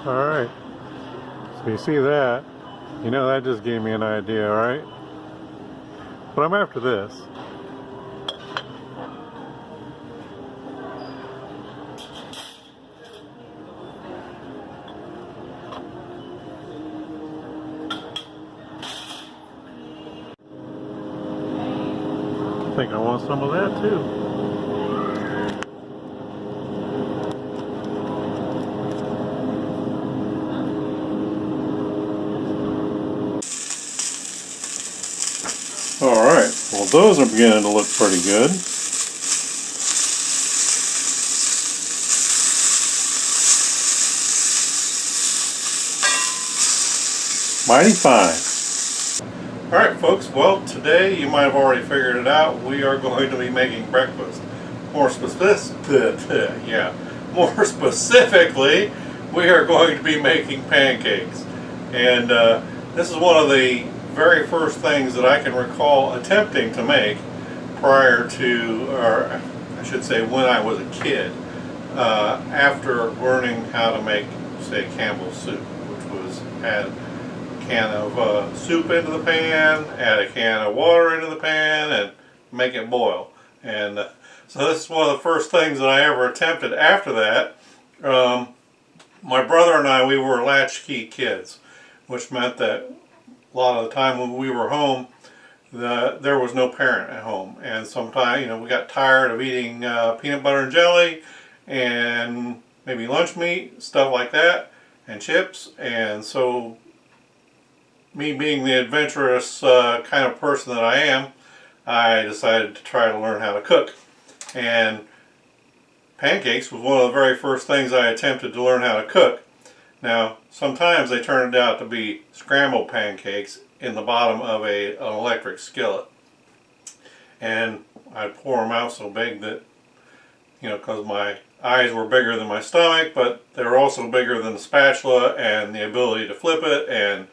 Alright, so you see that, you know that just gave me an idea, right? But I'm after this. I think I want some of that too. Alright, well those are beginning to look pretty good. Mighty fine. Alright folks, well today you might have already figured it out, we are going to be making breakfast. More specifically, we are going to be making pancakes. And this is one of the very first things that I can recall attempting to make prior to, or I should say when I was a kid, after learning how to make, say, Campbell's soup, which was add a can of soup into the pan, add a can of water into the pan, and make it boil. And so this is one of the first things that I ever attempted. After that, my brother and I, we were latchkey kids, which meant that a lot of the time when we were home, there was no parent at home, and sometimes, you know, we got tired of eating peanut butter and jelly, and maybe lunch meat, stuff like that, and chips. And so, me being the adventurous kind of person that I am, I decided to try to learn how to cook. And pancakes was one of the very first things I attempted to learn how to cook. Now, sometimes they turned out to be scrambled pancakes in the bottom of an electric skillet. And I'd pour them out so big that, you know, because my eyes were bigger than my stomach, but they were also bigger than the spatula and the ability to flip it and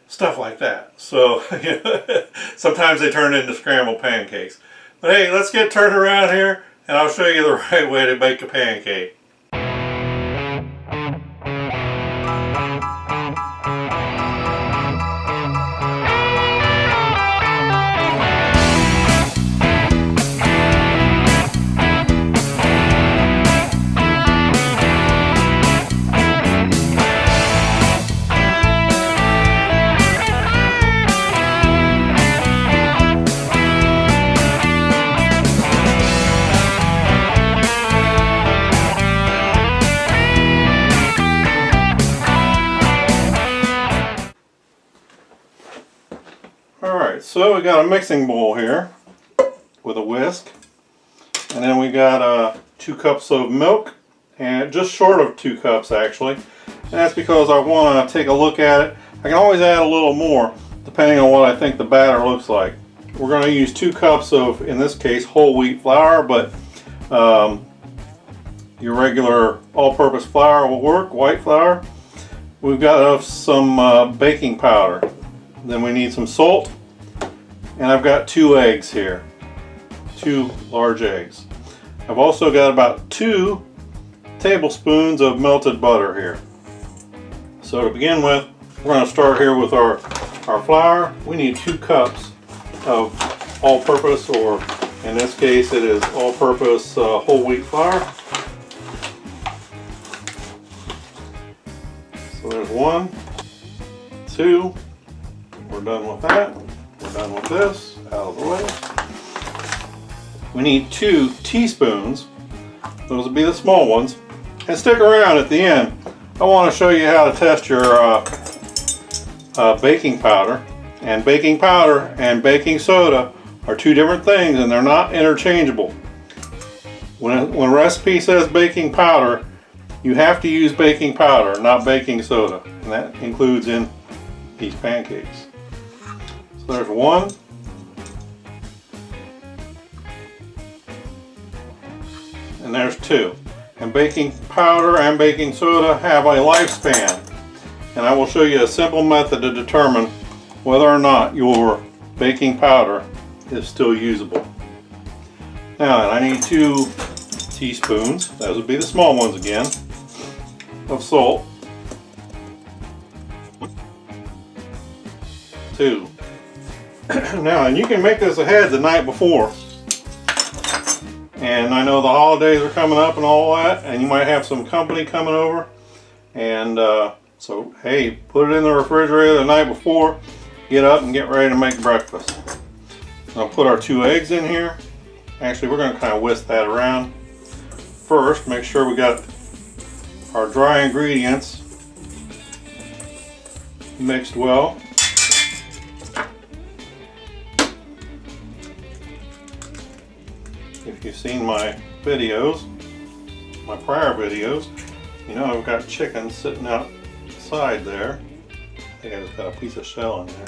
stuff like that. So, you know, sometimes they turn into scrambled pancakes. But hey, let's get turned around here and I'll show you the right way to make a pancake. Alright, so we got a mixing bowl here with a whisk, and then we got 2 cups of milk, and just short of 2 cups actually, and that's because I want to take a look at it. I can always add a little more depending on what I think the batter looks like. We're going to use 2 cups of, in this case, whole wheat flour, but your regular all-purpose flour will work, white flour. We've got some baking powder. Then we need some salt, and I've got 2 eggs here, 2 large eggs. I've also got about 2 tablespoons of melted butter here. So to begin with, we're going to start here with our flour. We need 2 cups of all-purpose, or in this case it is all-purpose whole wheat flour. So there's 1, 2. We're done with that. We're done with this. Out of the way. We need 2 teaspoons. Those will be the small ones. And stick around at the end. I want to show you how to test your baking powder. And baking powder and baking soda are 2 different things, and they're not interchangeable. When a recipe says baking powder, you have to use baking powder, not baking soda. And that includes in these pancakes. So there's 1. And there's 2. And baking powder and baking soda have a lifespan. And I will show you a simple method to determine whether or not your baking powder is still usable. Now, I need 2 teaspoons, those would be the small ones again, of salt. too. Now, and you can make this ahead the night before. And I know the holidays are coming up and all that, and you might have some company coming over. And so, hey, put it in the refrigerator the night before, get up and get ready to make breakfast. I'll put our 2 eggs in here. Actually, we're going to kind of whisk that around. First, make sure we got our dry ingredients mixed well. If you've seen my videos, my prior videos, you know I've got chicken sitting outside there. I think I just got a piece of shell in there.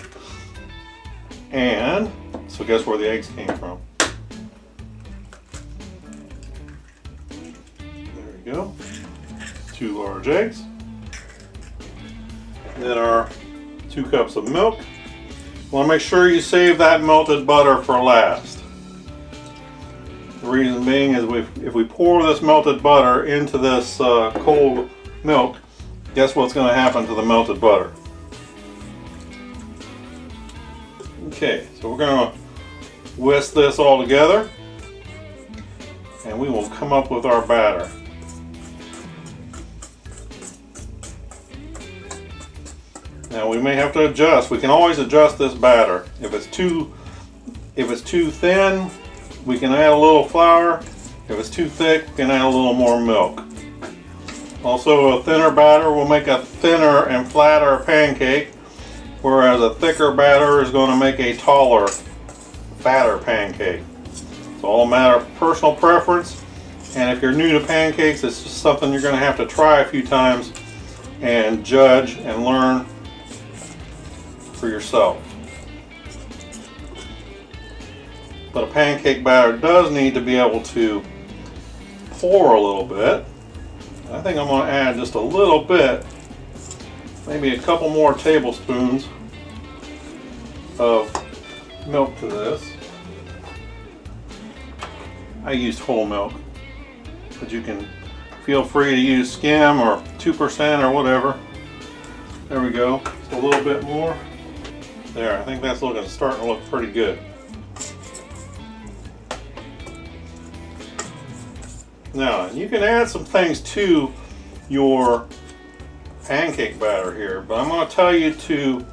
And so guess where the eggs came from? There we go. 2 large eggs. Then our 2 cups of milk. You want to make sure you save that melted butter for last. The reason being is if we pour this melted butter into this cold milk, guess what's going to happen to the melted butter? Okay, so we're going to whisk this all together and we will come up with our batter. Now we may have to adjust. We can always adjust this batter. If it's too thin, we can add a little flour. If it's too thick, we can add a little more milk. Also, a thinner batter will make a thinner and flatter pancake, whereas a thicker batter is going to make a taller, fatter pancake. It's all a matter of personal preference, and if you're new to pancakes, it's just something you're going to have to try a few times and judge and learn for yourself. But a pancake batter does need to be able to pour a little bit. I think I'm going to add just a little bit, maybe a couple more tablespoons of milk to this. I used whole milk, but you can feel free to use skim or 2% or whatever. There we go, just a little bit more. There, I think that's starting to look pretty good. Now, you can add some things to your pancake batter here, but I'm going to tell you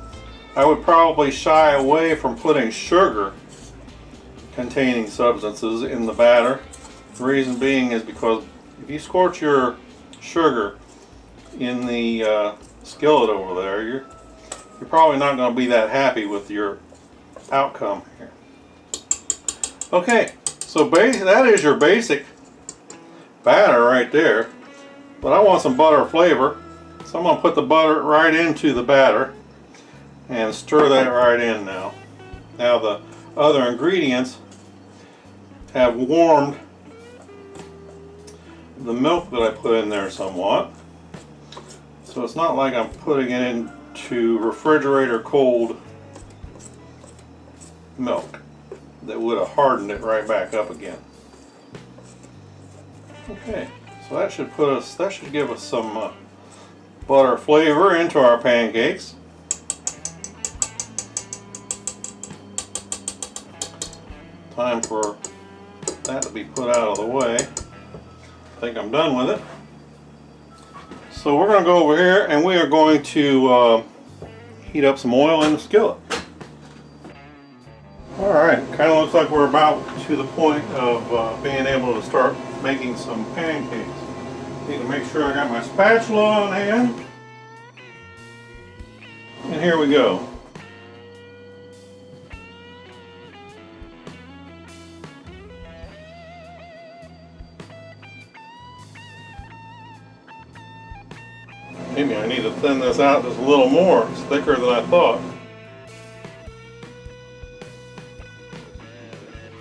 I would probably shy away from putting sugar containing substances in the batter. The reason being is because if you scorch your sugar in the skillet over there, you're probably not going to be that happy with your outcome here. Okay, so that is your basic batter right there, but I want some butter flavor, so I'm going to put the butter right into the batter and stir that right in now. Now the other ingredients have warmed the milk that I put in there somewhat, so it's not like I'm putting it into refrigerator cold milk that would have hardened it right back up again. Okay, so that should give us some butter flavor into our pancakes. Time for that to be put out of the way. I think I'm done with it. So we're going to go over here and we are going to heat up some oil in the skillet. Alright, kind of looks like we're about to the point of being able to start making some pancakes. Need to make sure I got my spatula on hand. And here we go. Maybe I need to thin this out just a little more. It's thicker than I thought.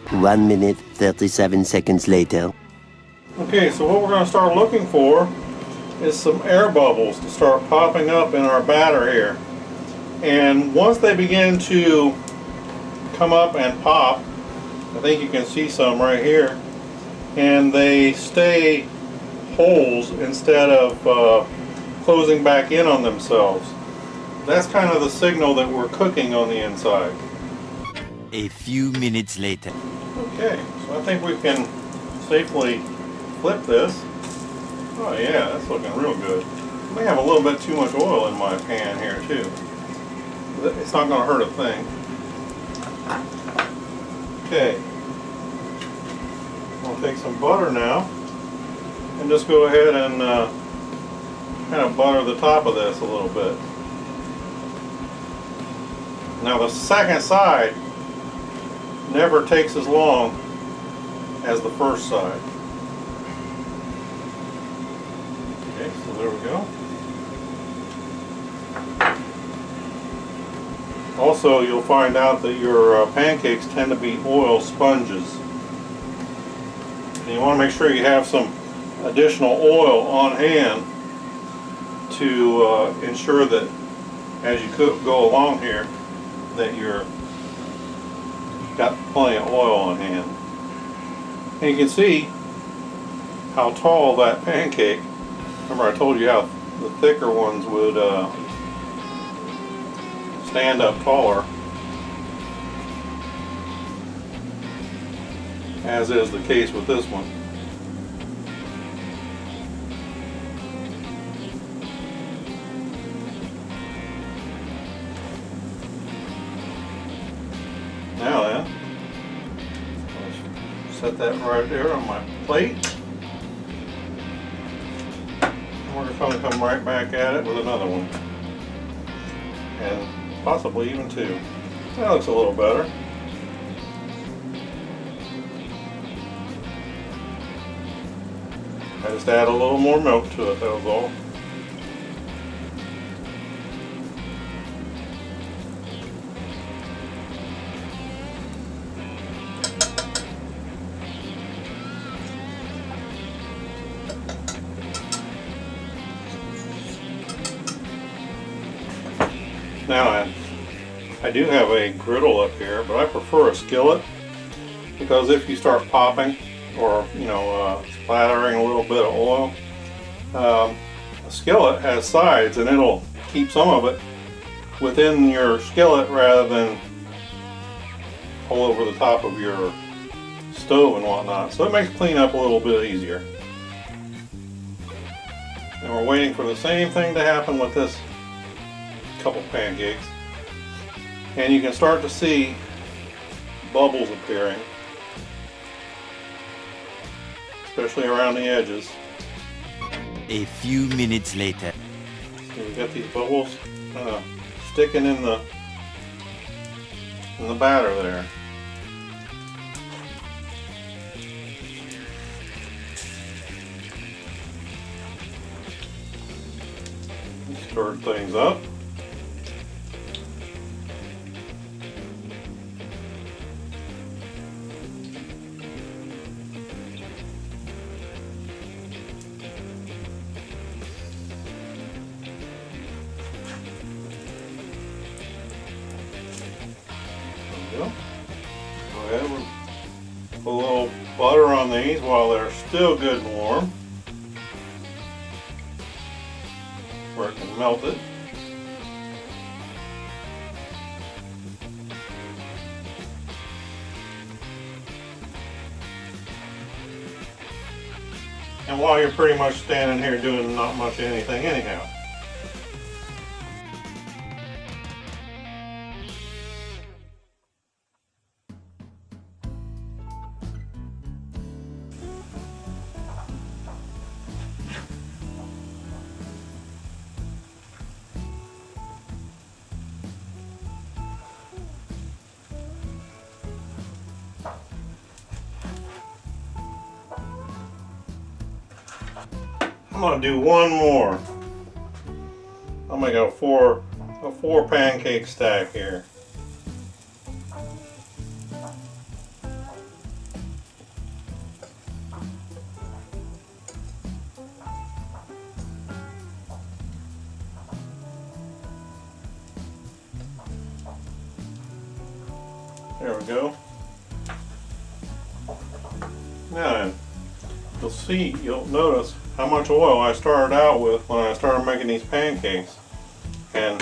1 minute, 37 seconds later. Okay, so what we're going to start looking for is some air bubbles to start popping up in our batter here. And once they begin to come up and pop, I think you can see some right here, and they stay holes instead of closing back in on themselves. that's kind of the signal that we're cooking on the inside. A few minutes later. Okay, so I think we can safely flip this. Oh yeah, that's looking real good. I may have a little bit too much oil in my pan here too. It's not going to hurt a thing. Okay, I'll take some butter now and just go ahead and kind of butter the top of this a little bit. Now the second side never takes as long as the first side. Okay, so there we go. Also, you'll find out that your pancakes tend to be oil sponges. And you want to make sure you have some additional oil on hand to ensure that as you go along here that you're got plenty of oil on hand. And you can see how tall that pancake, remember I told you how the thicker ones would stand up taller, as is the case with this one. Now then, let's set that right there on my plate. And we're going to come right back at it with another one. And possibly even two. That looks a little better. I just add a little more milk to it, that was all. Now I do have a griddle up here, but I prefer a skillet because if you start popping or splattering a little bit of oil, a skillet has sides and it'll keep some of it within your skillet rather than all over the top of your stove and whatnot. So it makes cleanup a little bit easier. And we're waiting for the same thing to happen with this couple pancakes, and you can start to see bubbles appearing, especially around the edges. A few minutes later. So you got these bubbles sticking in the batter there. Stir things up. Go ahead and put a little butter on these while they're still good and warm, where it can melt it. And while you're pretty much standing here doing not much anything anyhow. I'm gonna do one more. I'll make a four pancake stack here. There we go. Now then, you'll notice how much oil I started out with when I started making these pancakes. And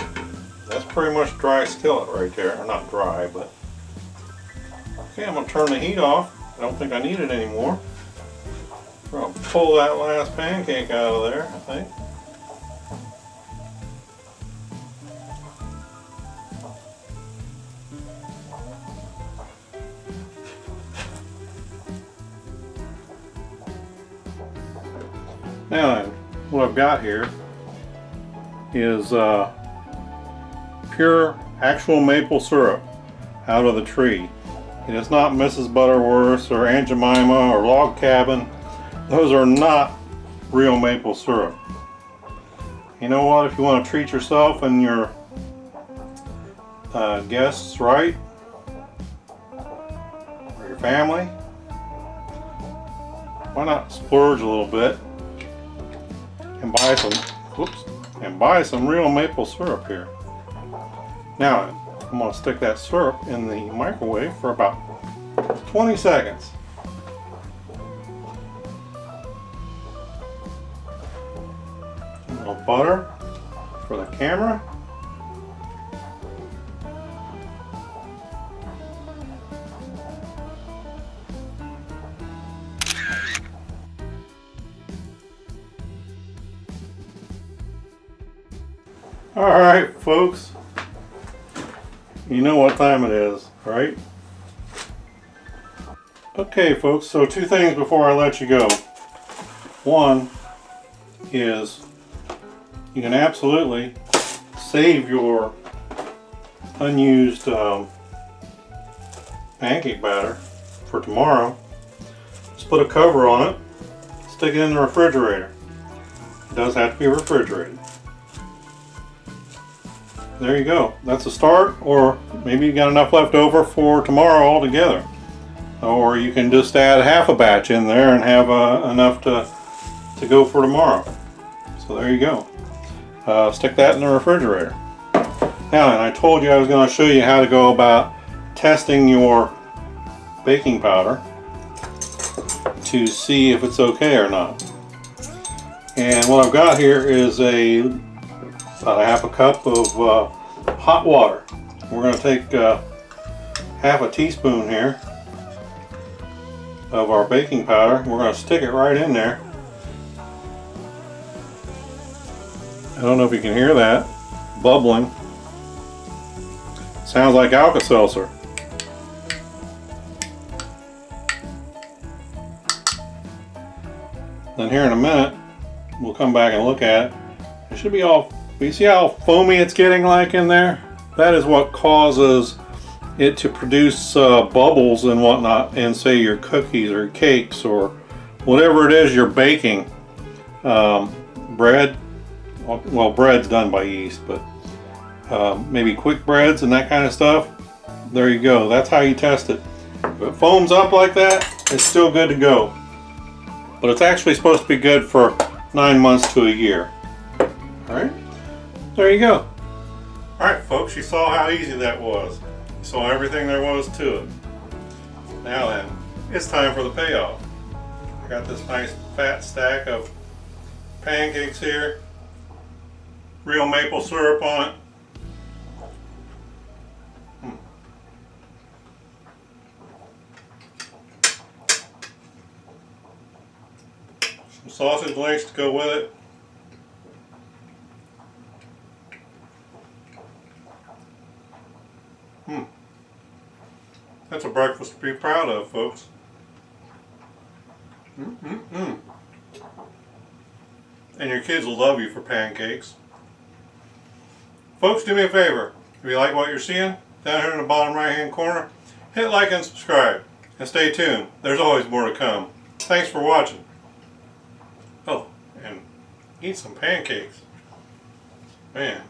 That's pretty much dry skillet right there. Or not dry, but... Okay, I'm going to turn the heat off. I don't think I need it anymore. I'm going to pull that last pancake out of there, I think. Now, what I've got here is pure actual maple syrup out of the tree. And it's not Mrs. Butterworth or Aunt Jemima or Log Cabin. Those are not real maple syrup. You know what? If you want to treat yourself and your guests right, or your family, why not splurge a little bit and buy some real maple syrup here. Now I'm going to stick that syrup in the microwave for about 20 seconds. A little butter for the camera. Alright folks, you know what time it is, right? Okay folks, so two things before I let you go. One is you can absolutely save your unused pancake batter for tomorrow. Just put a cover on it, stick it in the refrigerator. It does have to be refrigerated. There you go. That's a start, or maybe you got enough left over for tomorrow altogether. Or you can just add half a batch in there and have enough to go for tomorrow. So there you go. Stick that in the refrigerator. Now, and I told you I was going to show you how to go about testing your baking powder to see if it's okay or not. And what I've got here is about a half a cup of hot water. We're going to take half a teaspoon here of our baking powder. We're going to stick it right in there. I don't know if you can hear that bubbling. Sounds like Alka-Seltzer. Then here in a minute we'll come back and look at it. It should be all, you see how foamy it's getting like in there? That is what causes it to produce bubbles and whatnot in, say, your cookies or cakes or whatever it is you're baking. Bread, well, bread's done by yeast, but maybe quick breads and that kind of stuff. There you go. That's how you test it. If it foams up like that, it's still good to go. But it's actually supposed to be good for 9 months to a year. Alright, there you go. Alright folks, you saw how easy that was. You saw everything there was to it. Now then, it's time for the payoff. I got this nice fat stack of pancakes here. Real maple syrup on it. Some sausage links to go with it. That's a breakfast to be proud of, folks. And your kids will love you for pancakes. Folks, do me a favor. If you like what you're seeing, down here in the bottom right hand corner, hit like and subscribe. And stay tuned. There's always more to come. Thanks for watching. Oh, and eat some pancakes. Man.